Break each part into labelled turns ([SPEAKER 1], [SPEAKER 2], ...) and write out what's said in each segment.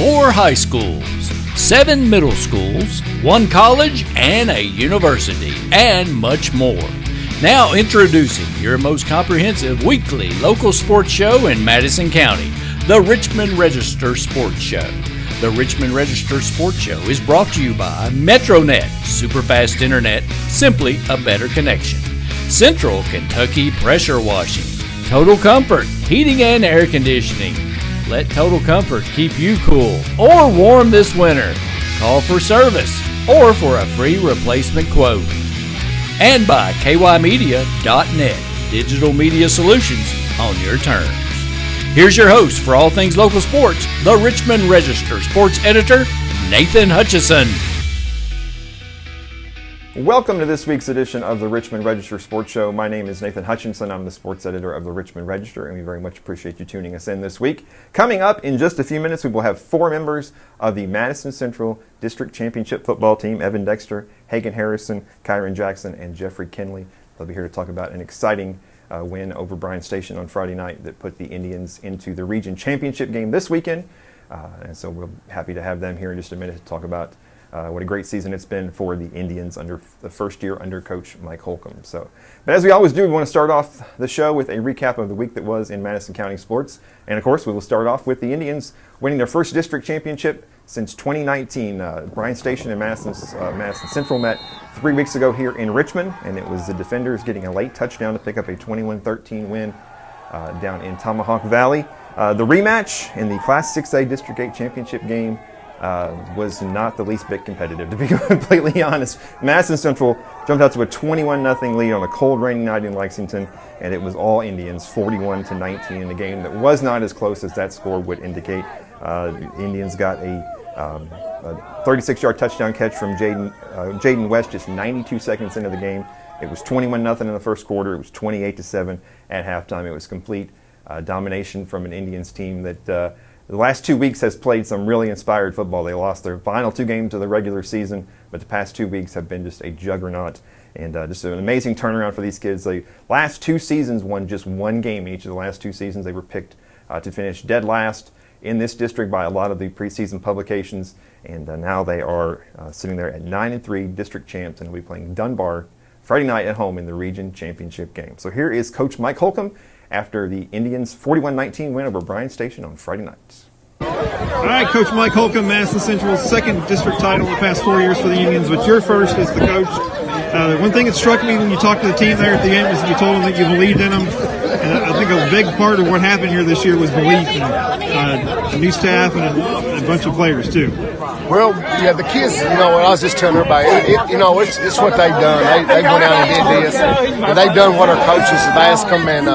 [SPEAKER 1] 4 high schools, 7 middle schools, 1 college, and a university, and much more. Now introducing your most comprehensive weekly local sports show in Madison County, the Richmond Register Sports Show. The Richmond Register Sports Show is brought to you by MetroNet, superfast internet, simply a better connection. Central Kentucky Pressure Washing, Total Comfort, heating and air conditioning. Let Total Comfort keep you cool or warm this winter. Call for service or for a free replacement quote. And by kymedia.net, digital media solutions on your terms. Here's your host for all things local sports, the Richmond Register sports editor, Nathan Hutchinson.
[SPEAKER 2] Welcome to this week's edition of the Richmond Register Sports Show. My name is Nathan Hutchinson. I'm the sports editor of the Richmond Register, and we very much appreciate you tuning us in this week. Coming up in just a few minutes, we will have 4 members of the Madison Central District Championship football team: Evan Dexter, Hagen Harrison, Kyron Jackson, and Jeffrey Kinley. They'll be here to talk about an exciting win over Bryan Station on Friday night that put the Indians into the region championship game this weekend. And so we're happy to have them here in just a minute to talk about what a great season it's been for the Indians under the first year under Coach Mike Holcomb. But as we always do, we want to start off the show with a recap of the week that was in Madison County sports. And of course, we will start off with the Indians winning their first district championship since 2019. Bryan Station and Madison Central met 3 weeks ago here in Richmond, and it was the defenders getting a late touchdown to pick up a 21-13 win down in Tomahawk Valley. The rematch in the Class 6A District 8 championship game was not the least bit competitive, to be completely honest. Madison Central jumped out to a 21-0 lead on a cold, rainy night in Lexington, and it was all Indians, 41-19 in a game that was not as close as that score would indicate. The Indians got a 36-yard touchdown catch from Jaden West just 92 seconds into the game. It was 21-0 in the first quarter. It was 28-7 at halftime. It was complete domination from an Indians team that the last 2 weeks has played some really inspired football. They lost their final 2 games of the regular season, but the past 2 weeks have been just a juggernaut and just an amazing turnaround for these kids. The last 2 seasons won just 1 game in each of the last 2 seasons. They were picked to finish dead last in this district by a lot of the preseason publications, and now they are sitting there at 9-3 district champs, and will be playing Dunbar Friday night at home in the region championship game. So here is Coach Mike Holcomb after the Indians' 41-19 win over Bryan Station on Friday night.
[SPEAKER 3] All right, Coach Mike Holcomb, Madison Central's second district title in the past 4 years for the Indians, but your first as the coach. One thing that struck me when you talked to the team there at the end was you told them that you believed in them. And I think a big part of what happened here this year was belief in new staff and a bunch of players, too.
[SPEAKER 4] Well, yeah, the kids, I was just telling everybody, it's what they've done. They went out and did this. And they've done what our coaches have asked them, and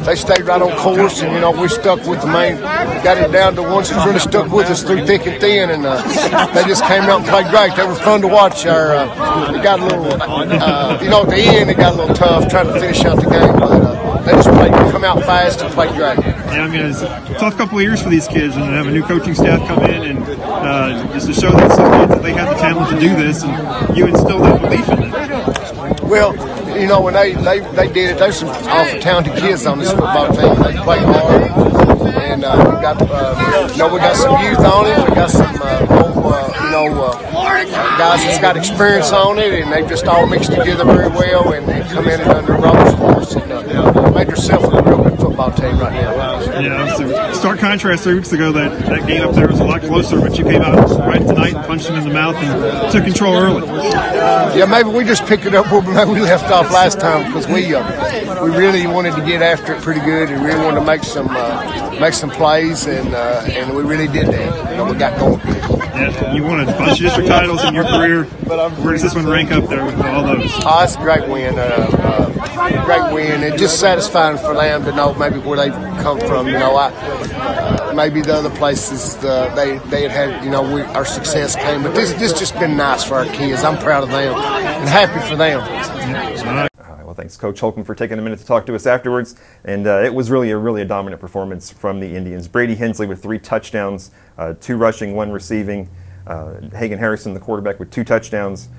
[SPEAKER 4] they stayed right on course, and, we stuck with the main, got it down to ones who really stuck with us through thick and thin, and they just came out and played great. They were fun to watch. It got a little, at the end, it got a little tough trying to finish out the game, but they just come out fast and played great.
[SPEAKER 3] Yeah, it's a tough couple of years for these kids, and to have a new coaching staff come in and just to show these kids that they have the talent to do this, and you instill that belief in them.
[SPEAKER 4] Well, when they did it, there's some awful talented kids on this football team. They play hard, and we got some youth on it. We got some guys that's got experience on it, and they've just all mixed together very well, and they come in and done their roles for us, and made themselves a real good football team right now.
[SPEAKER 3] Yeah, so stark contrast 3 weeks ago. That game up there was a lot closer, but you came out right tonight and punched them in the mouth and took control early.
[SPEAKER 4] Yeah, maybe we just picked it up where we left off last time, because we really wanted to get after it pretty good and really wanted to make some plays, and we really did that. We got going.
[SPEAKER 3] Yeah, you won a bunch of district titles in your career. Where does this one rank up there with all those?
[SPEAKER 4] Oh, it's a great win. Great win. It's just satisfying for them to know maybe where they come from. Maybe the other places they had our success came, but this just been nice for our kids. I'm proud of them and happy for them.
[SPEAKER 2] All right, well, thanks, Coach Holcomb, for taking a minute to talk to us afterwards. And it was really a dominant performance from the Indians. Brady Hensley with 3 touchdowns, 2 rushing, 1 receiving. Hagen Harrison, the quarterback, with 4 touchdowns,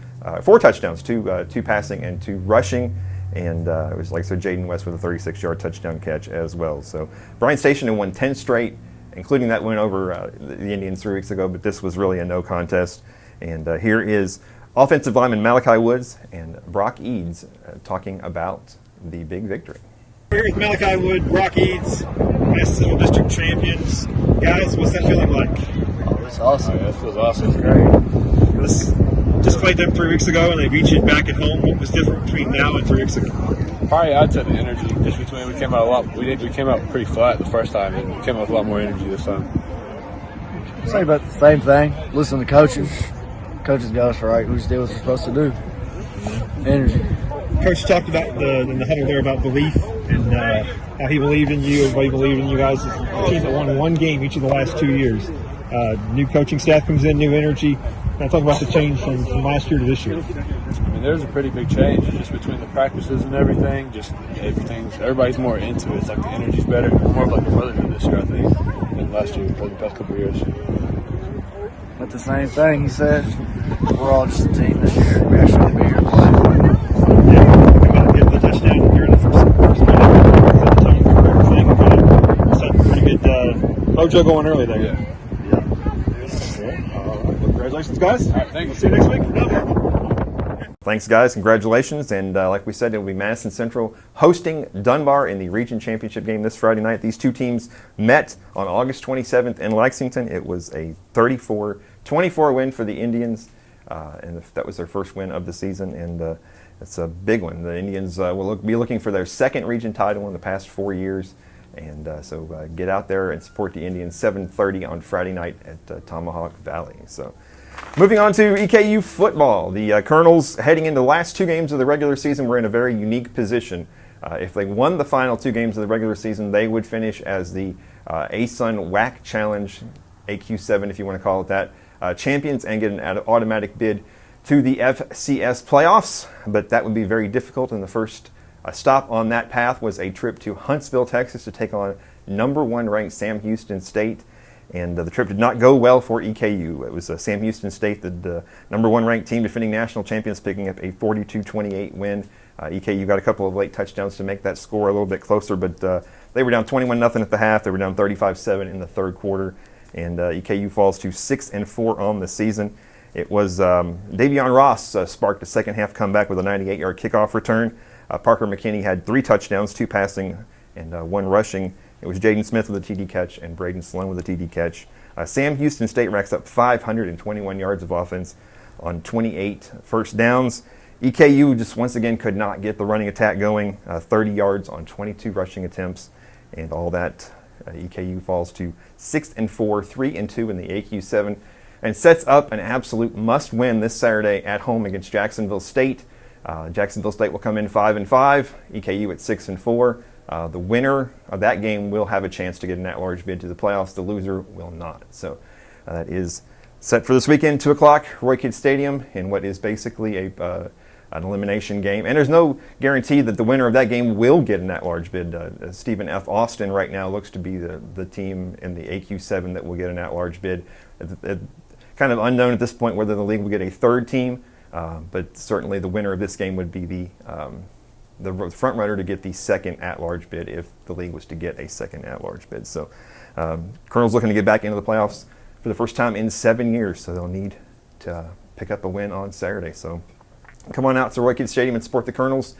[SPEAKER 2] 2 passing and 2 rushing. And it was, like I said, Jaden West with a 36-yard touchdown catch as well. So Bryan Station had won 10 straight including that win over the Indians 3 weeks ago, but this was really a no contest. And here is offensive lineman Malachi Woods and Brock Edes talking about the big victory.
[SPEAKER 3] Here with Malachi Wood, Brock Edes, Madison Central District champions. Guys, what's that feeling like?
[SPEAKER 5] Oh, it's awesome.
[SPEAKER 6] That feels awesome. It's great.
[SPEAKER 3] This just played them 3 weeks ago, and they beat you back at home. What was different between now and 3 weeks ago?
[SPEAKER 6] Probably I'd say the energy. Just between we came out a lot. We came out pretty flat the first time, and we came out with a lot more energy this time.
[SPEAKER 5] Say about the same thing. Listen to coaches. Coaches got us right. We just did what we're supposed to do. Energy.
[SPEAKER 3] Coach talked about in the huddle there about belief and how he believed in you, everybody believed in you guys. It's a team that won one game each of the last 2 years. New coaching staff comes in, new energy. Now talk about the change from last year to this year.
[SPEAKER 6] I mean, there's a pretty big change just between the practices and everything. Just everybody's more into it. It's like the energy's better. More of like a brotherhood this year, I think, than last year, or the past couple of years.
[SPEAKER 5] But the same thing, he said, we're all just a team this year. We actually want to be here and play.
[SPEAKER 3] Come out and get the touchdown here in the first minute. Set the tone for everything. Kind of pretty good mojo going early there.
[SPEAKER 6] Yeah.
[SPEAKER 3] Congratulations, guys.
[SPEAKER 6] All right, thank you.
[SPEAKER 3] See you next week.
[SPEAKER 2] Thanks, guys. Congratulations. And like we said, it will be Madison Central hosting Dunbar in the region championship game this Friday night. These two teams met on August 27th in Lexington. It was a 34-24 win for the Indians, and that was their first win of the season, and it's a big one. The Indians will be looking for their second region title in the past 4 years, and so get out there and support the Indians. 7:30 on Friday night at Tomahawk Valley. So. Moving on to EKU football. The Colonels, heading into the last 2 games of the regular season, were in a very unique position. If they won the final 2 games of the regular season, they would finish as the ASUN WAC Challenge, AQ7 if you want to call it that, champions and get an automatic bid to the FCS playoffs. But that would be very difficult, and the first stop on that path was a trip to Huntsville, Texas to take on number 1 ranked Sam Houston State. And the trip did not go well for EKU. It was Sam Houston State, the number 1 ranked team, defending national champions, picking up a 42-28 win. EKU got a couple of late touchdowns to make that score a little bit closer, but they were down 21-0 at the half. They were down 35-7 in the third quarter, and EKU falls to 6-4 on the season. It was Davion Ross sparked a second half comeback with a 98-yard kickoff return. Parker McKinney had 3 touchdowns, 2 passing and 1 rushing. It was Jaden Smith with a TD catch and Braden Sloan with a TD catch. Sam Houston State racks up 521 yards of offense on 28 first downs. EKU just once again could not get the running attack going. 30 yards on 22 rushing attempts, and all that. EKU falls to 6-4, 3-2 in the AQ7, and sets up an absolute must-win this Saturday at home against Jacksonville State. Jacksonville State will come in 5-5. EKU at 6-4. The winner of that game will have a chance to get an at-large bid to the playoffs. The loser will not. So that is set for this weekend, 2 o'clock, Roy Kidd Stadium, in what is basically an elimination game. And there's no guarantee that the winner of that game will get an at-large bid. Stephen F. Austin right now looks to be the team in the AQ7 that will get an at-large bid. Kind of unknown at this point whether the league will get a third team, but certainly the winner of this game would be the front runner to get the second at-large bid if the league was to get a second at-large bid. So Colonel's looking to get back into the playoffs for the first time in 7 years, so they'll need to pick up a win on Saturday. So come on out to Roy Kidd Stadium and support the Colonels.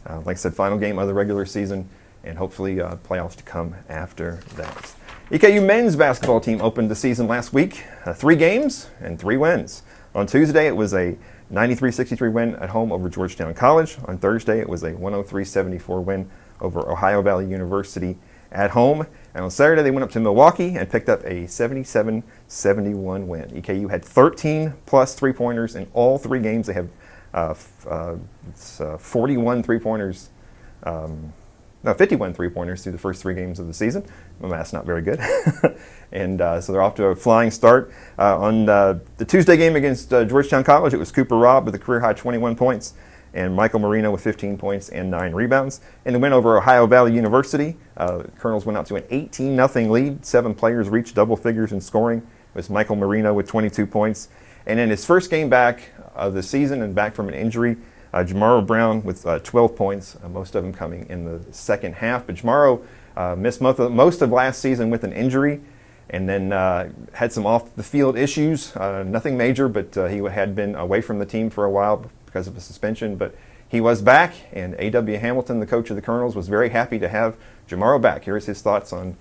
[SPEAKER 2] Like I said, final game of the regular season, and hopefully playoffs to come after that. EKU men's basketball team opened the season last week, 3 games and 3 wins. On Tuesday, it was a 93-63 win at home over Georgetown College. On Thursday, it was a 103-74 win over Ohio Valley University at home. And on Saturday, they went up to Milwaukee and picked up a 77-71 win. EKU had 13 plus three-pointers in all 3 games. They have 41 three-pointers, 51 three-pointers through the first 3 games of the season. My math's not very good. And so they're off to a flying start. On the Tuesday game against Georgetown College, it was Cooper Robb with a career-high 21 points and Michael Marino with 15 points and 9 rebounds. In the win over Ohio Valley University, Colonels went out to an 18-0 lead. 7 players reached double figures in scoring. It was Michael Marino with 22 points. And in his first game back of the season and back from an injury, Jamaro Brown with 12 points, most of them coming in the second half. But Jamaro missed most of last season with an injury, and then had some off-the-field issues, nothing major, but he had been away from the team for a while because of a suspension, but he was back, and A.W. Hamilton, the coach of the Colonels, was very happy to have Jamaro back. Here's his thoughts on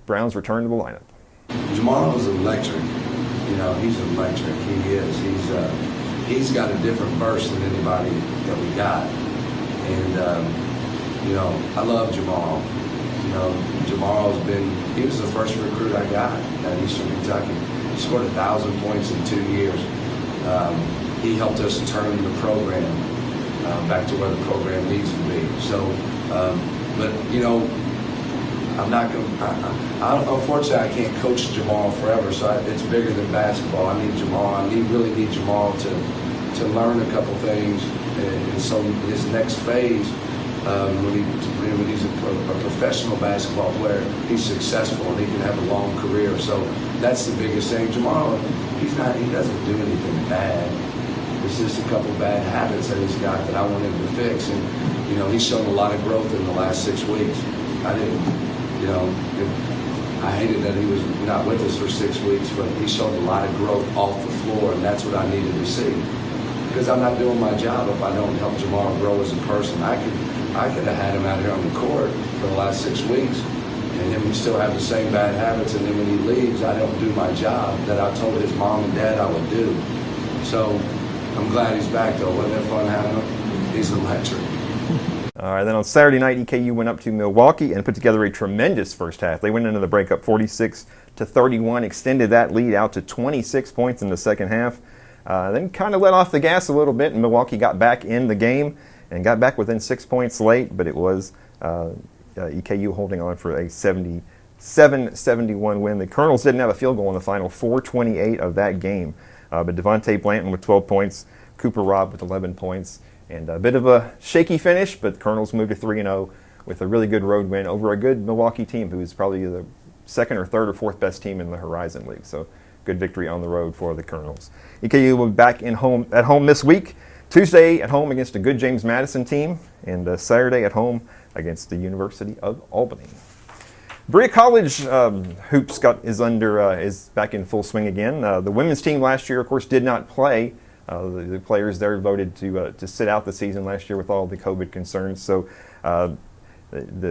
[SPEAKER 2] Brown's return to the lineup.
[SPEAKER 7] Jamaro is electric. You know, he's electric. He is. He's got a different burst than anybody that we got. And, you know, I love Jamaro. You know, he was the first recruit I got at Eastern Kentucky. He scored 1,000 points in 2 years. He helped us turn the program back to where the program needs to be. So, but, you know, I'm not going to, unfortunately, I can't coach Jamal forever, so it's bigger than basketball. I need Jamal. Really need Jamal to learn a couple things. And so his next phase, when he's a professional basketball player, he's successful and he can have a long career. So that's the biggest thing. Jamal, he doesn't do anything bad. It's just a couple bad habits that he's got that I want him to fix. And, you know, he's shown a lot of growth in the last 6 weeks. I hated that he was not with us for 6 weeks, but he showed a lot of growth off the floor, and that's what I needed to see. Because I'm not doing my job if I don't help Jamal grow as a person. I could have had him out here on the court for the last 6 weeks, and then we still have the same bad habits, and then when he leaves, I don't do my job that I told his mom and dad I would do. So I'm glad he's back, though. Wasn't it fun having him? He's electric.
[SPEAKER 2] All right, then on Saturday night, EKU went up to Milwaukee and put together a tremendous first half. They went into the break up 46-31, extended that lead out to 26 points in the second half. Then kind of let off the gas a little bit, and Milwaukee got back in the game and got back within 6 points late, but it was EKU holding on for a 77-71 win. The Colonels didn't have a field goal in the final 4:28 of that game, but Devontae Blanton with 12 points, Cooper Robb with 11 points, and a bit of a shaky finish, but the Colonels moved to 3-0 with a really good road win over a good Milwaukee team who is probably the second or third or fourth best team in the Horizon League. So good victory on the road for the Colonels. EKU will be back at home this week. Tuesday at home against a good James Madison team, and Saturday at home against the University of Albany. Berea College hoops is back in full swing again. The women's team last year, of course, did not play. The players there voted to sit out the season last year with all the COVID concerns. So the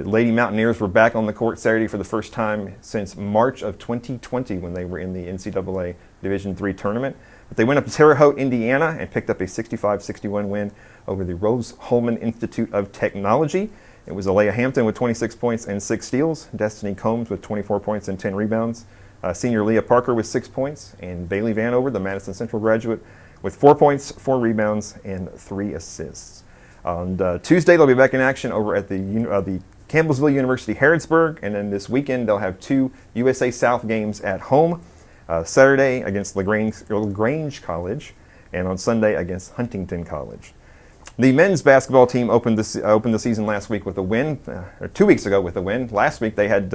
[SPEAKER 2] Lady Mountaineers were back on the court Saturday for the first time since March of 2020 when they were in the NCAA Division III tournament. But they went up to Terre Haute, Indiana, and picked up a 65-61 win over the Rose-Hulman Institute of Technology. It was Alea Hampton with 26 points and 6 steals, Destiny Combs with 24 points and 10 rebounds, senior Leah Parker with 6 points, and Bailey Vanover, the Madison Central graduate, with 4 points, 4 rebounds, and 3 assists. On Tuesday, they'll be back in action over at the Campbellsville University Harrodsburg, and then this weekend they'll have 2 USA South games at home. Saturday against LaGrange College, and on Sunday against Huntington College. The men's basketball team opened the season last week with a win, or 2 weeks ago with a win. Last week they had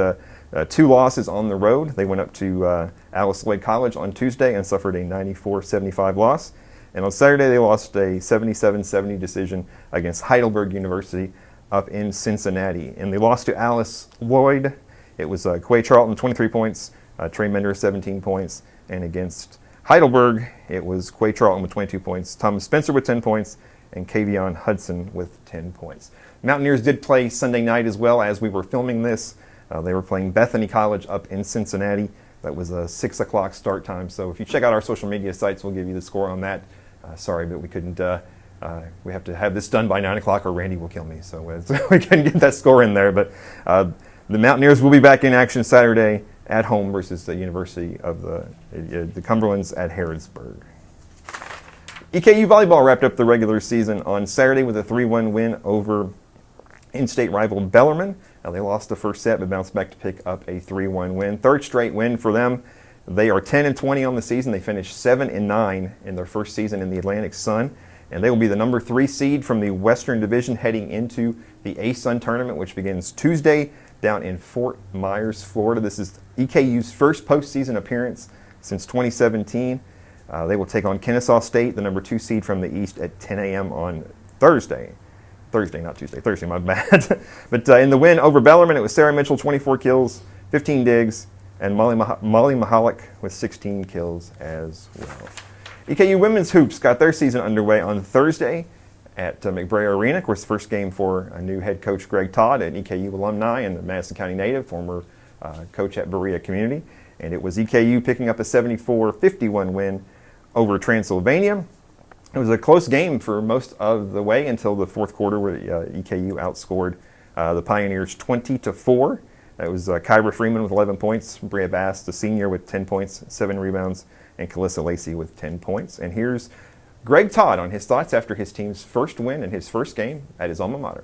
[SPEAKER 2] 2 losses on the road. They went up to Alice Lloyd College on Tuesday and suffered a 94-75 loss. And on Saturday they lost a 77-70 decision against Heidelberg University up in Cincinnati. And they lost to Alice Lloyd. It was Quay Charlton, 23 points, Trey Mender, 17 points. And against Heidelberg, it was Quay Charlton with 22 points, Thomas Spencer with 10 points, and Kavion Hudson with 10 points. Mountaineers did play Sunday night as well as we were filming this. They were playing Bethany College up in Cincinnati. That was a 6 o'clock start time. So if you check out our social media sites, we'll give you the score on that. Sorry, but we couldn't. We have to have this done by 9 o'clock or Randy will kill me. So we couldn't get that score in there. But the Mountaineers will be back in action Saturday at home versus the University of the Cumberlands at Harrodsburg. EKU volleyball wrapped up the regular season on Saturday with a 3-1 win over in-state rival Bellarmine. Now, they lost the first set but bounced back to pick up a 3-1 win. Third straight win for them. They are 10-20 on the season. They finished 7-9 in their first season in the Atlantic Sun. And they will be the number 3 seed from the Western Division heading into the ASUN tournament, which begins Tuesday down in Fort Myers, Florida. This is EKU's first postseason appearance since 2017. They will take on Kennesaw State, the number 2 seed from the East, at 10 a.m. on Thursday. Thursday, not Tuesday. Thursday, my bad. But in the win over Bellarmine, it was Sarah Mitchell, 24 kills, 15 digs, and Molly Mahalik with 16 kills as well. EKU women's hoops got their season underway on Thursday at McBrea Arena. Of course, first game for a new head coach, Greg Todd, an EKU alumni and the Madison County native, former coach at Berea Community. And it was EKU picking up a 74-51 win over Transylvania. It was a close game for most of the way until the fourth quarter, where EKU outscored the Pioneers 20-4. That was Kyra Freeman with 11 points, Bria Bass, the senior, with 10 points, 7 rebounds, and Calissa Lacey with 10 points. And here's Greg Todd on his thoughts after his team's first win in his first game at his alma mater.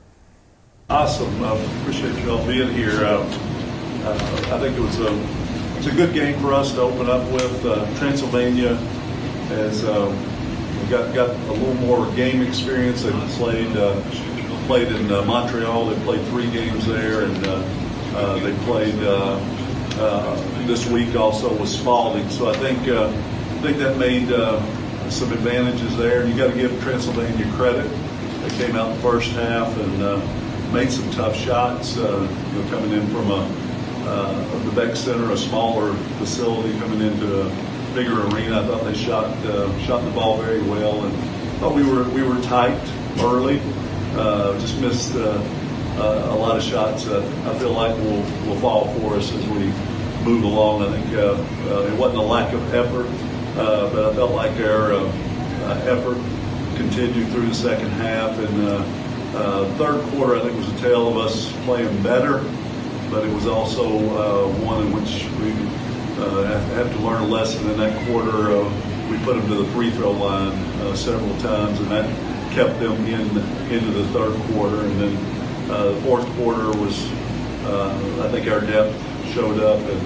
[SPEAKER 8] Awesome. I appreciate you all being here. I think it's a good game for us to open up with. Transylvania has got a little more game experience. They've played in Montreal. They played 3 games there, and they played this week also with Spalding. So I think that made some advantages there. And you got to give Transylvania credit. They came out in the first half and made some tough shots. Coming in from the Beck Center, a smaller facility, coming into a bigger arena. I thought they shot the ball very well, and thought we were tight early. Just missed a lot of shots that I feel like will fall for us as we move along. I think it wasn't a lack of effort, but I felt like our effort continued through the second half. And third quarter, I think, was a tale of us playing better, but it was also one in which we have to learn a lesson. In that quarter, we put them to the free throw line several times, and that kept them into the third quarter. And then the fourth quarter was, I think our depth showed up, and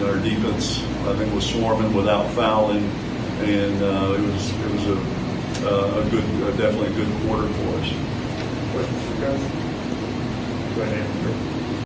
[SPEAKER 8] our defense, I think, was swarming without fouling, and it was definitely a good quarter for us. Questions for guys? Go ahead.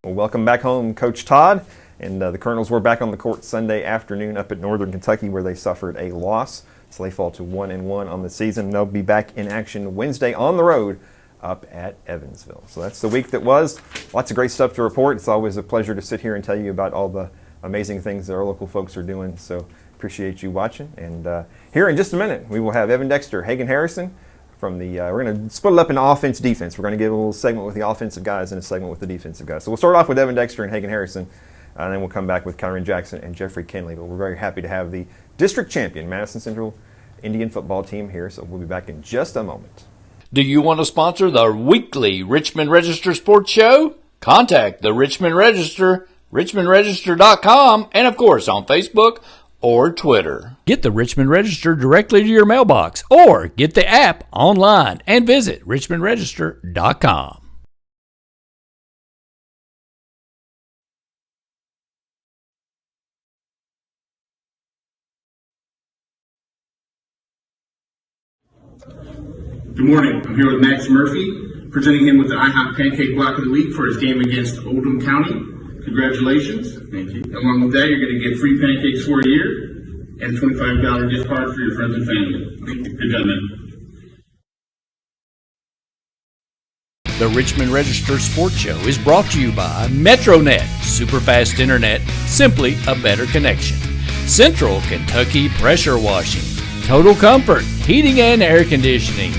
[SPEAKER 2] Well, welcome back home, Coach Todd. And the Colonels were back on the court Sunday afternoon up at Northern Kentucky, where they suffered a loss. So they fall to 1-1 on the season. They'll be back in action Wednesday on the road up at Evansville. So that's the week that was. Lots of great stuff to report. It's always a pleasure to sit here and tell you about all the amazing things that our local folks are doing. So appreciate you watching. And here in just a minute, we will have Evan Dexter, Hagen Harrison from the, we're going to split it up into offense, defense. We're going to give a little segment with the offensive guys and a segment with the defensive guys. So we'll start off with Evan Dexter and Hagen Harrison, and then we'll come back with Kyron Jackson and Jeffrey Kinley. But we're very happy to have the district champion Madison Central Indian football team here. So we'll be back in just a moment.
[SPEAKER 1] Do you want to sponsor the weekly Richmond Register Sports Show? Contact the Richmond Register, richmondregister.com, and of course on Facebook or Twitter. Get the Richmond Register directly to your mailbox, or get the app online and visit richmondregister.com.
[SPEAKER 9] Good morning. I'm here with Max Murphy, presenting him with the IHOP Pancake Block of the Week for his game against Oldham County. Congratulations. Thank you. Along with that, you're going to get free pancakes for a year and a $25 gift card for your friends and family. Good job, man.
[SPEAKER 1] The Richmond Register Sports Show is brought to you by MetroNet, superfast internet, simply a better connection. Central Kentucky Pressure Washing, Total Comfort, heating and air conditioning.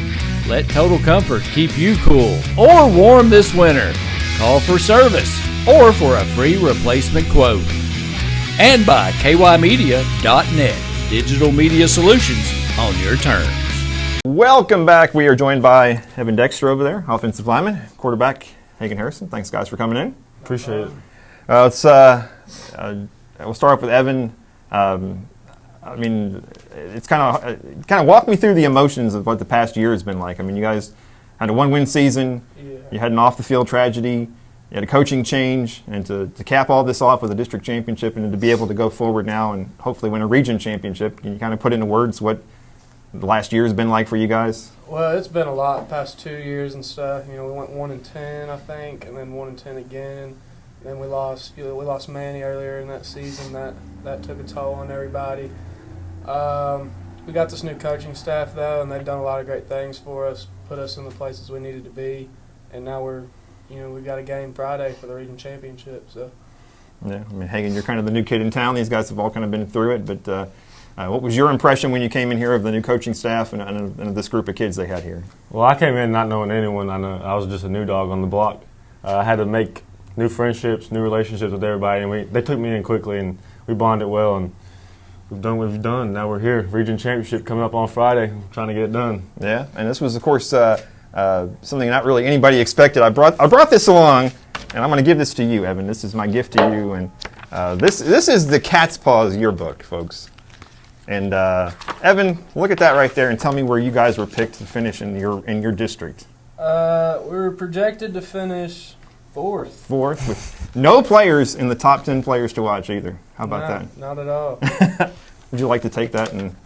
[SPEAKER 1] Let Total Comfort keep you cool or warm this winter. Call for service or for a free replacement quote. And by kymedia.net, digital media solutions on your terms.
[SPEAKER 2] Welcome back. We are joined by Evan Dexter over there, offensive lineman, quarterback Hagen Harrison. Thanks, guys, for coming in.
[SPEAKER 3] Appreciate it.
[SPEAKER 2] We'll start off with Evan. I mean, it's kind of walk me through the emotions of what the past year has been like. I mean, you guys had a 1-win season. Yeah. You had an off-the-field tragedy. You had a coaching change, and to cap all this off with a district championship, and to be able to go forward now and hopefully win a region championship. Can you kind of put into words what the last year has been like for you guys?
[SPEAKER 10] Well, it's been a lot the past 2 years and stuff. You know, we went 1-10, I think, and then 1-10 again. Then we lost Manny earlier in that season. That took a toll on everybody. We got this new coaching staff, though, and they've done a lot of great things for us, put us in the places we needed to be, and now we've got a game Friday for the region championship. So
[SPEAKER 2] Yeah, I mean, Hagan, you're kind of the new kid in town. These guys have all kind of been through it, but what was your impression when you came in here of the new coaching staff and of this group of kids they had here?
[SPEAKER 11] Well, I came in not knowing anyone. I was just a new dog on the block. I had to make new friendships, new relationships with everybody, and they took me in quickly, and we bonded well, and we've done what we've done. Now we're here, region championship coming up on Friday. I'm trying to get it done.
[SPEAKER 2] Yeah, and this was, of course, something not really anybody expected. I brought this along, and I'm going to give this to you, Evan. This is my gift to you, and this is the Cat's Paws yearbook, folks. And Evan, look at that right there, and tell me where you guys were picked to finish in your district.
[SPEAKER 10] We were projected to finish fourth. Fourth,
[SPEAKER 2] with no players in the top 10 players to watch either. How about that?
[SPEAKER 10] Not at all.
[SPEAKER 2] Would you like to take that and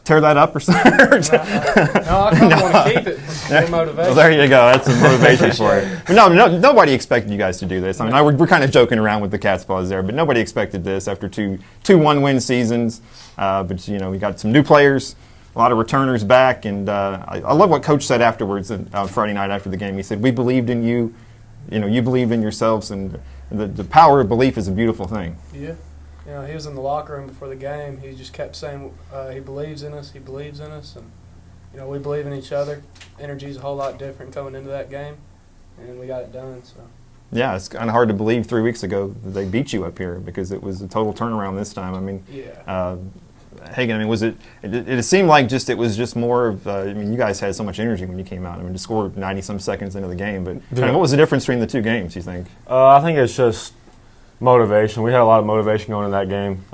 [SPEAKER 2] tear that up or something?
[SPEAKER 10] No, I kind of want to keep it for motivation.
[SPEAKER 2] Well, there you go. That's some motivation for it. But no, nobody expected you guys to do this. I mean, we're kind of joking around with the Cat's Paws there, but nobody expected this after two 1-win seasons. But, we got some new players, a lot of returners back, and I love what Coach said afterwards on Friday night after the game. He said, "We believed in you. You believed in yourselves, and the power of belief is a beautiful thing."
[SPEAKER 10] Yeah. He was in the locker room before the game. He just kept saying he believes in us, and, we believe in each other. Energy's a whole lot different coming into that game, and we got it done. So.
[SPEAKER 2] Yeah, it's kind of hard to believe 3 weeks ago that they beat you up here because it was a total turnaround this time. I mean, Hagan, it seemed like it was just more of, you guys had so much energy when you came out. I mean, to score 90-some seconds into the game. But what was the difference between the two games, you think?
[SPEAKER 11] I think it's just motivation. We had a lot of motivation going in that game.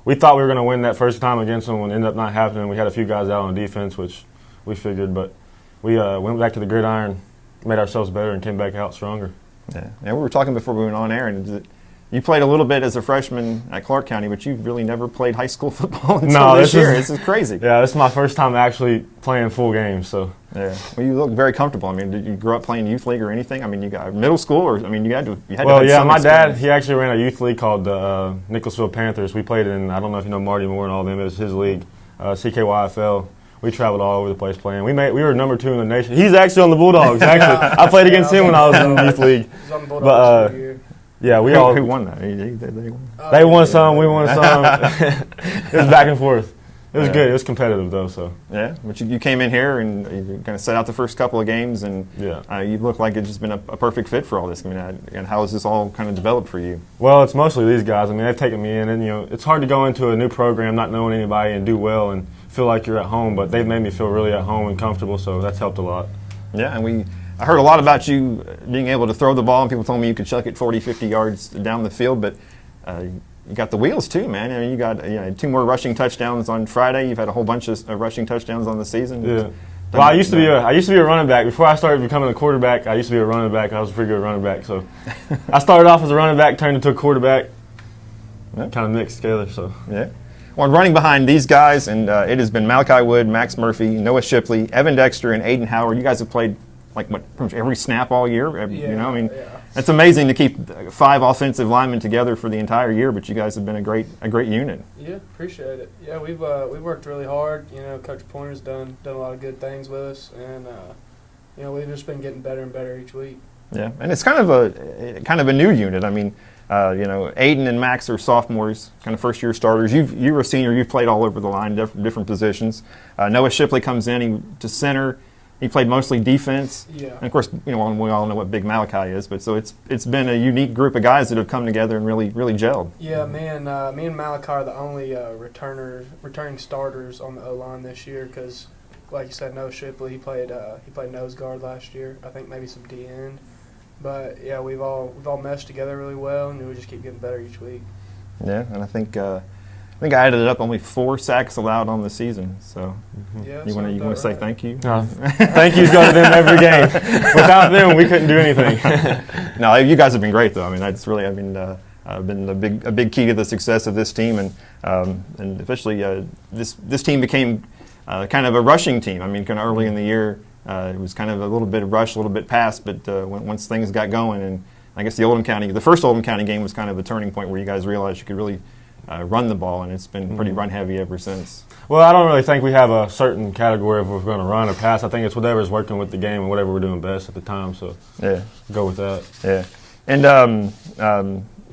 [SPEAKER 11] We thought we were going to win that first time against them, and it ended up not happening. We had a few guys out on defense, which we figured, but we went back to the gridiron, made ourselves better, and came back out stronger.
[SPEAKER 2] Yeah, we were talking before we went on air, and you played a little bit as a freshman at Clark County, but you've really never played high school football until this year. This is crazy.
[SPEAKER 11] Yeah, this is my first time actually playing full games. So
[SPEAKER 2] yeah, well, you look very comfortable. I mean, did you grow up playing youth league or anything? I mean, you got middle school, or you had to.
[SPEAKER 11] Well, yeah, my dad, he actually ran a youth league called Nicholasville Panthers. We played in, I don't know if you know Marty Moore and all them. It was his league, CKYFL. We traveled all over the place playing. We were number 2 in the nation. He's actually on the Bulldogs. Actually, I played against him when I was in the youth league.
[SPEAKER 10] He's on the Bulldogs for a year.
[SPEAKER 2] Yeah, who won that?
[SPEAKER 11] They won some. We won some. It was back and forth. It was good. It was competitive though. So
[SPEAKER 2] yeah, but you came in here and you kind of set out the first couple of games, and you look like it's just been a perfect fit for all this. I mean, and how has this all kind of developed for you?
[SPEAKER 11] Well, it's mostly these guys. I mean, they've taken me in, and it's hard to go into a new program not knowing anybody and do well and feel like you're at home. But they've made me feel really at home and comfortable, so that's helped a lot.
[SPEAKER 2] Yeah, and I heard a lot about you being able to throw the ball, and people told me you could chuck it 40, 50 yards down the field, but you got the wheels too, man. I mean, you got 2 more rushing touchdowns on Friday. You've had a whole bunch of rushing touchdowns on the season.
[SPEAKER 11] Yeah. Well, I used to be a running back. Before I started becoming a quarterback, I used to be a running back. I was a pretty good running back. So I started off as a running back, turned into a quarterback, kind of mixed together. So
[SPEAKER 2] yeah. Well, running behind these guys, and it has been Malachi Wood, Max Murphy, Noah Shipley, Evan Dexter, and Aiden Howard. You guys have played pretty much every snap all year. It's amazing to keep 5 offensive linemen together for the entire year. But you guys have been a great unit.
[SPEAKER 10] Yeah, appreciate it. Yeah, we've worked really hard. Coach Pointer's done a lot of good things with us, and we've just been getting better and better each week.
[SPEAKER 2] Yeah, and it's kind of a new unit. I mean, Aiden and Max are sophomores, kind of first-year starters. You're a senior. You've played all over the line, different positions. Noah Shipley comes in to center. He played mostly defense.
[SPEAKER 10] Yeah.
[SPEAKER 2] And of course, we all know what big Malachi is. But so it's been a unique group of guys that have come together and really gelled.
[SPEAKER 10] Yeah, me and Malachi are the only returning starters on the O-line this year because, like you said, Noah Shipley he played nose guard last year. I think maybe some D end. But yeah, we've all meshed together really well, and we just keep getting better each week.
[SPEAKER 2] Yeah, and I think I added it up, only 4 sacks allowed on the season. So
[SPEAKER 10] yeah,
[SPEAKER 2] you want to say thank you?
[SPEAKER 11] Thank yous go to them every game. Without them, we couldn't do anything.
[SPEAKER 2] No, you guys have been great though. I mean, that's really been a big key to the success of this team, and especially this team became kind of a rushing team. I mean, kind of early in the year, it was kind of a little bit of rush, a little bit pass, but once things got going, and I guess the first Oldham County game was kind of a turning point where you guys realized you could really run the ball, and it's been pretty run heavy ever since.
[SPEAKER 11] Well, I don't really think we have a certain category if we're going to run or pass. I think it's whatever's working with the game and whatever we're doing best at the time. So
[SPEAKER 2] yeah,
[SPEAKER 11] go with that.
[SPEAKER 2] Yeah, and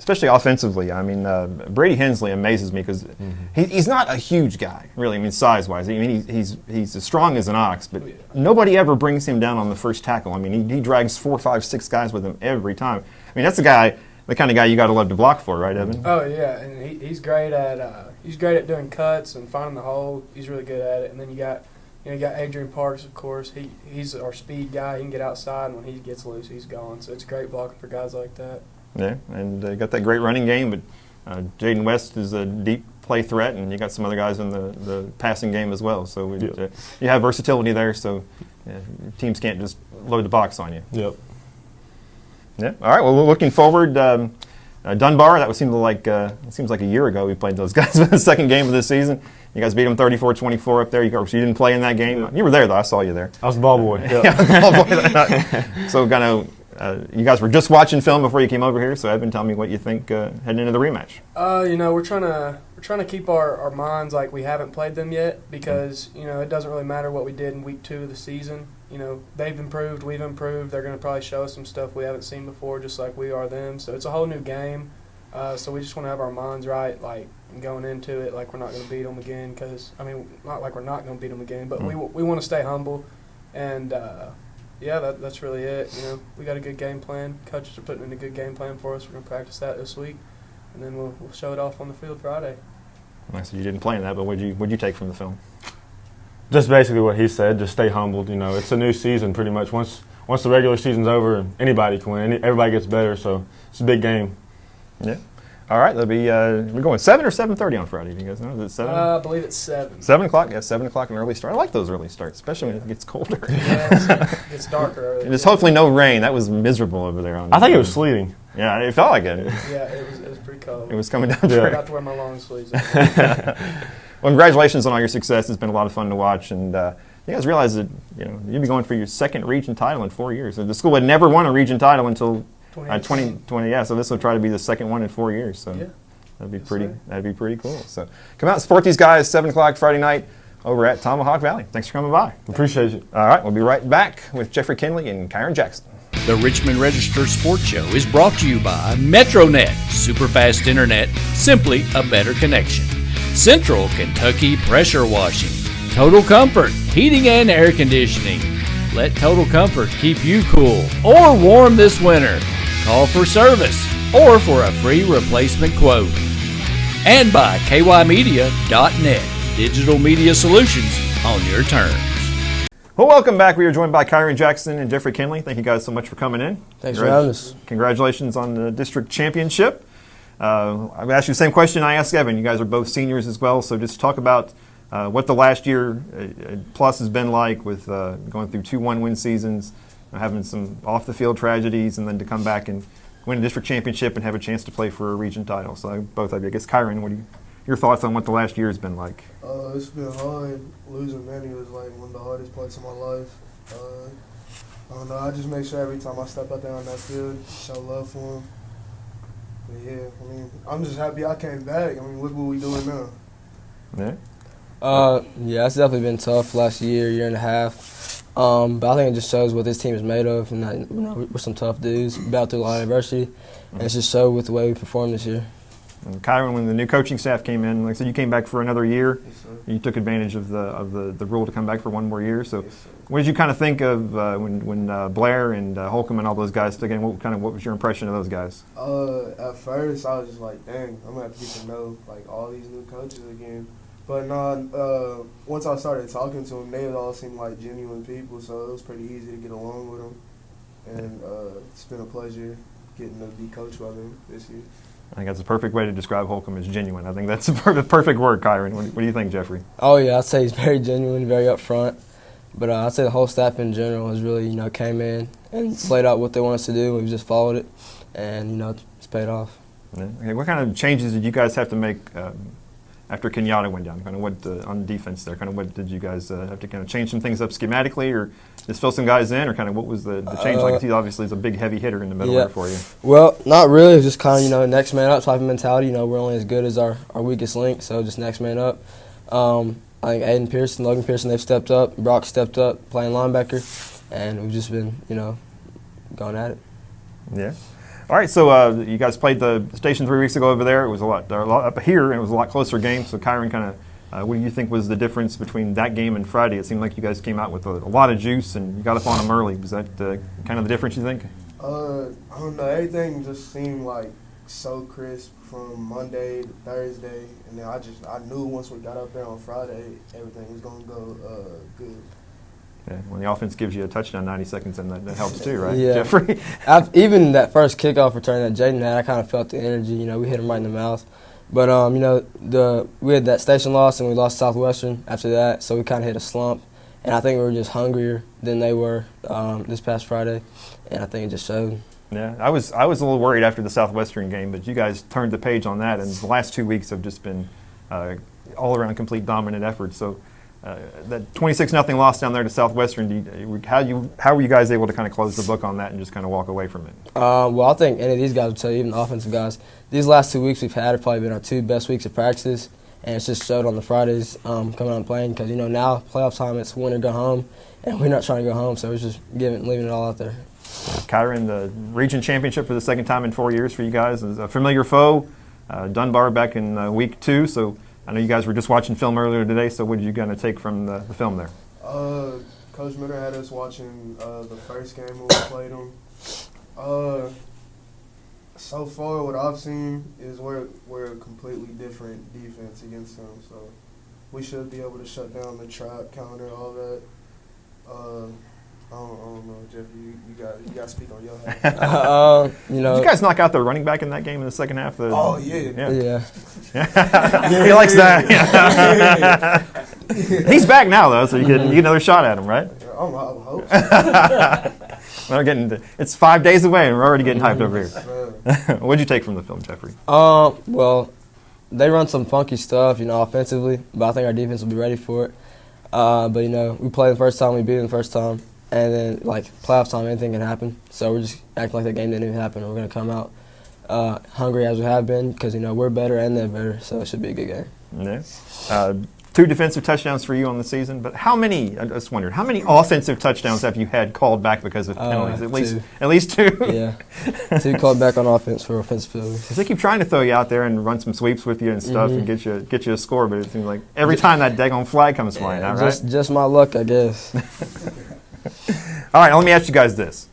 [SPEAKER 2] especially offensively. I mean, Brady Hensley amazes me because he's not a huge guy, really. I mean, size-wise. I mean, he's as strong as an ox, but nobody ever brings him down on the first tackle. I mean, he drags 4, 5, 6 guys with him every time. I mean, that's the kind of guy you got to love to block for, right, Evan?
[SPEAKER 10] Oh yeah, and he's great at doing cuts and finding the hole. He's really good at it. And then you got Adrian Parks, of course. He's our speed guy. He can get outside, and when he gets loose, he's gone. So it's great blocking for guys like that. Yeah,
[SPEAKER 2] and got that great running game, but Jaden West is a deep play threat, and you got some other guys in the passing game as well. So you have versatility there, so teams can't just load the box on you.
[SPEAKER 11] Yep.
[SPEAKER 2] Yeah. All right. Well, we're looking forward. Dunbar. That seems like a year ago we played those guys for the second game of this season. You guys beat them 34-24 up there. You didn't play in that game. Yeah. You were there though. I saw you there.
[SPEAKER 11] I was the ball boy. Yep.
[SPEAKER 2] Yeah, ball boy that night. So you guys were just watching film before you came over here. So Evan, tell me what you think heading into the rematch.
[SPEAKER 10] We're trying to keep our minds like we haven't played them yet because it doesn't really matter what we did in week 2 of the season. They've improved, we've improved. They're going to probably show us some stuff we haven't seen before, just like we are them. So it's a whole new game. So we just want to have our minds right, like going into it, like we're not going to beat them again. Because not like we're not going to beat them again, but we want to stay humble. And that's really it. We got a good game plan. Coaches are putting in a good game plan for us. We're going to practice that this week, and then we'll show it off on the field Friday.
[SPEAKER 2] I said you didn't play in that, but what'd you take from the film?
[SPEAKER 11] Just basically what he said. Just stay humbled. It's a new season pretty much. Once the regular season's over, anybody can win. Everybody gets better, so it's a big game.
[SPEAKER 2] Yeah. All right. That'll be we're going 7 or 7:30 on Friday. Do you guys know? Is it 7?
[SPEAKER 10] I believe it's 7.
[SPEAKER 2] 7 o'clock. Yeah, 7 o'clock an early start. I like those early starts, especially when it gets colder.
[SPEAKER 10] Yeah, it's darker early.
[SPEAKER 2] And there's hopefully no rain. That was miserable over there.
[SPEAKER 11] I think it was sleeting.
[SPEAKER 2] Yeah, it felt like it.
[SPEAKER 10] Yeah, it was pretty cold.
[SPEAKER 2] It was coming down.
[SPEAKER 10] I forgot to wear my long sleeves.
[SPEAKER 2] Well, congratulations on all your success. It's been a lot of fun to watch, and you guys realize that you'll be going for your second region title in 4 years. So the school had never won a region title until 2020. Yeah, so this will try to be the second one in 4 years. So that'd be pretty cool. So come out and support these guys 7 o'clock Friday night over at Tomahawk Valley. Thanks for coming by.
[SPEAKER 11] Appreciate it.
[SPEAKER 2] All right, we'll be right back with Jeffrey Kinley and Kyron Jackson.
[SPEAKER 1] The Richmond Register Sports Show is brought to you by MetroNet, superfast internet, simply a better connection. Central Kentucky Pressure Washing, Total Comfort, heating and air conditioning. Let Total Comfort keep you cool or warm this winter. Call for service or for a free replacement quote. And by kymedia.net, digital media solutions on your terms.
[SPEAKER 2] Well, welcome back. We are joined by Kyron Jackson and Jeffrey Kinley. Thank you guys so much for coming in.
[SPEAKER 12] Thanks for having us.
[SPEAKER 2] Congratulations on the district championship. I've asked you the same question I asked Evan. You guys are both seniors as well, so just talk about what the last year plus has been like with going through 2 one-win seasons, having some off-the-field tragedies, and then to come back and win a district championship and have a chance to play for a region title. So both of you, I guess, Kyron, your thoughts on what the last year has been like?
[SPEAKER 12] It's been hard. Losing Manny was like one of the hardest parts of my life. I don't know. I just make sure every time I step out there on that field, show love for him. But yeah, I'm just happy I came back. Look what we're doing now.
[SPEAKER 2] Yeah.
[SPEAKER 13] Yeah, it's definitely been tough last year and a half. But I think it just shows what this team is made of, and that, we're some tough dudes, battled through a lot of adversity, and it's just showed with the way we performed this year.
[SPEAKER 2] And Kyron, when the new coaching staff came in, like I said, you came back for another year.
[SPEAKER 12] Yes,
[SPEAKER 2] you took advantage of the rule to come back for one more year. So, what did you kind of think of when Blair and Holcomb and all those guys took in? What was your impression of those guys?
[SPEAKER 12] At first, I was just like, dang, I'm gonna have to get to know all these new coaches again. But once I started talking to them, they all seemed like genuine people, so it was pretty easy to get along with them. And it's been a pleasure getting to be coached by them this year.
[SPEAKER 2] I think that's the perfect way to describe Holcomb as genuine. I think that's the perfect word, Kyron. What do you think, Jeffrey?
[SPEAKER 13] Oh, yeah, I'd say he's very genuine, very upfront. But I'd say the whole staff in general has really, came in and laid out what they want us to do. We've just followed it, and, it's paid off.
[SPEAKER 2] Yeah. Okay, what kind of changes did you guys have to make after Kenyatta went down? Kind of what on defense there? Kind of what did you guys have to kind of change some things up schematically, or just fill some guys in, or kind of what was the change like? He obviously is a big heavy hitter in the middle there for you.
[SPEAKER 13] Well, not really. It was just kind of next man up type of mentality. We're only as good as our weakest link, so just next man up. I think Aiden Pearson, Logan Pearson, they've stepped up. Brock stepped up playing linebacker, and we've just been going at it.
[SPEAKER 2] Yeah. All right, so you guys played the Station 3 weeks ago over there. It was a lot up here, and it was a lot closer game. So, Kyron, kind of, what do you think was the difference between that game and Friday? It seemed like you guys came out with a lot of juice, and you got up on them early. Was that kind of the difference, you think?
[SPEAKER 12] I don't know. Everything just seemed like so crisp from Monday to Thursday, and then I knew once we got up there on Friday, everything was gonna go good.
[SPEAKER 2] Yeah, when the offense gives you a touchdown 90 seconds, and that helps too, right,
[SPEAKER 13] yeah.
[SPEAKER 2] Jeffrey?
[SPEAKER 13] Even that first kickoff return that Jaden had, I kind of felt the energy. We hit him right in the mouth. But, we had that station loss, and we lost Southwestern after that, so we kind of hit a slump. And I think we were just hungrier than they were this past Friday, and I think it just showed.
[SPEAKER 2] Yeah, I was a little worried after the Southwestern game, but you guys turned the page on that, and the last 2 weeks have just been all-around complete dominant efforts. So that 26-0 loss down there to Southwestern, how were you guys able to kind of close the book on that and just kind of walk away from it?
[SPEAKER 13] Well, I think any of these guys would tell you, even the offensive guys, these last 2 weeks we've had have probably been our 2 best weeks of practices, and it's just showed on the Fridays coming out and playing because, now playoff time, it's win or go home, and we're not trying to go home, so it's just leaving it all out there.
[SPEAKER 2] Kyron, the region championship for the second time in 4 years for you guys is a familiar foe. Dunbar back in week 2, so I know you guys were just watching film earlier today, so what did you kind of take from the film there?
[SPEAKER 12] Coach Miller had us watching the first game when we played them. So far, what I've seen is we're a completely different defense against them, so we should be able to shut down the trap, counter, all that. I don't know, Jeff. You got to speak on your half.
[SPEAKER 2] Did you guys knock out the running back in that game in the second half?
[SPEAKER 12] Oh yeah.
[SPEAKER 2] He likes that. He's back now though, so you get another shot at him, right?
[SPEAKER 12] I hope.
[SPEAKER 2] It's 5 days away, and we're already getting hyped over here. What did you take from the film, Jeffrey?
[SPEAKER 13] Well, they run some funky stuff, offensively, but I think our defense will be ready for it. But we played the first time, we beat them the first time. And then, playoff time, anything can happen. So we're just acting like that game didn't even happen. We're going to come out hungry as we have been because, we're better and they're better. So it should be a good game.
[SPEAKER 2] Yeah. 2 defensive touchdowns for you on the season. But I just wondered, how many offensive touchdowns have you had called back because of penalties? At least 2?
[SPEAKER 13] Yeah. 2 called back on offense for offensive penalties.
[SPEAKER 2] They keep trying to throw you out there and run some sweeps with you and stuff and get you a score. But it seems like every time that daggone flag comes flying out, right?
[SPEAKER 13] Just my luck, I guess.
[SPEAKER 2] All right, let me ask you guys this.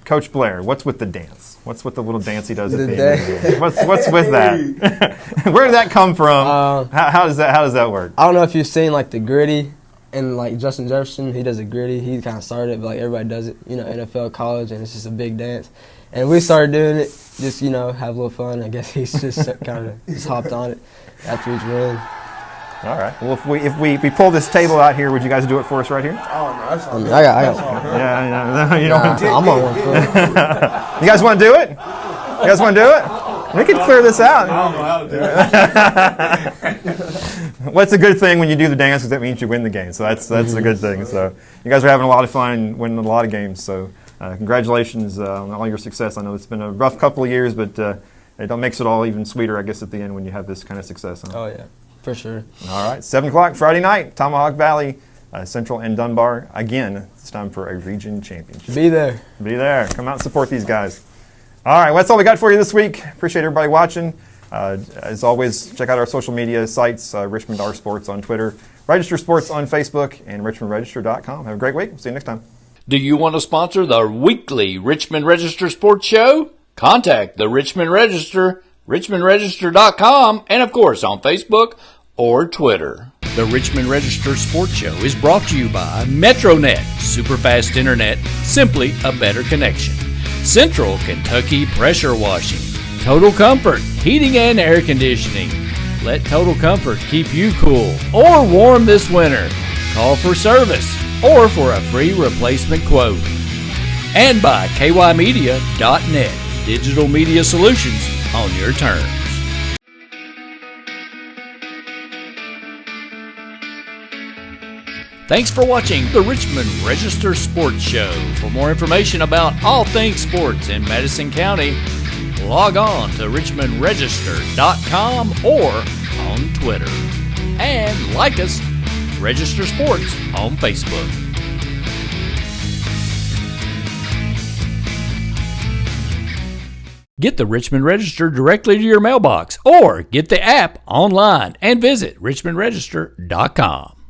[SPEAKER 2] Coach Blair, what's with the dance? What's with the little dance he does at the end? What's with that? Where did that come from? How does that work?
[SPEAKER 13] I don't know if you've seen the gritty and Justin Jefferson. He does a gritty. He kind of started it, but everybody does it. NFL, college, and it's just a big dance. And we started doing it, just have a little fun. I guess he's just kind of just hopped on it after each win.
[SPEAKER 2] All right. Well, if we pull this table out here, would you guys do it for us right here?
[SPEAKER 12] Oh no, that's all.
[SPEAKER 13] I got.
[SPEAKER 2] Yeah, you don't.
[SPEAKER 13] I'm on one foot.
[SPEAKER 2] You guys want to do it? You guys want to do it? We can clear this out.
[SPEAKER 6] I don't know how to do
[SPEAKER 2] it. What's a good thing when you do the dance? Because that means you win the game. So that's a good thing. So you guys are having a lot of fun and winning a lot of games. So congratulations on all your success. I know it's been a rough couple of years, but it makes it all even sweeter, I guess, at the end when you have this kind of success. Huh?
[SPEAKER 13] Oh yeah. For sure.
[SPEAKER 2] All right, 7 o'clock Friday night, Tomahawk Valley, Central and Dunbar. Again, it's time for a region championship.
[SPEAKER 13] Be there.
[SPEAKER 2] Be there. Come out and support these guys. All right, well, that's all we got for you this week. Appreciate everybody watching. As always, check out our social media sites, Richmond R Sports on Twitter, Register Sports on Facebook, and RichmondRegister.com. Have a great week. See you next time.
[SPEAKER 1] Do you want to sponsor the weekly Richmond Register Sports Show? Contact the Richmond Register, RichmondRegister.com, and of course on Facebook or Twitter. The Richmond Register Sports Show is brought to you by MetroNet, superfast internet, simply a better connection. Central Kentucky Pressure Washing, Total Comfort, heating and air conditioning. Let Total Comfort keep you cool or warm this winter. Call for service or for a free replacement quote. And by kymedia.net, digital media solutions on your terms. Thanks for watching the Richmond Register Sports Show. For more information about all things sports in Madison County, log on to richmondregister.com or on Twitter. And like us, Register Sports on Facebook. Get the Richmond Register directly to your mailbox or get the app online and visit richmondregister.com.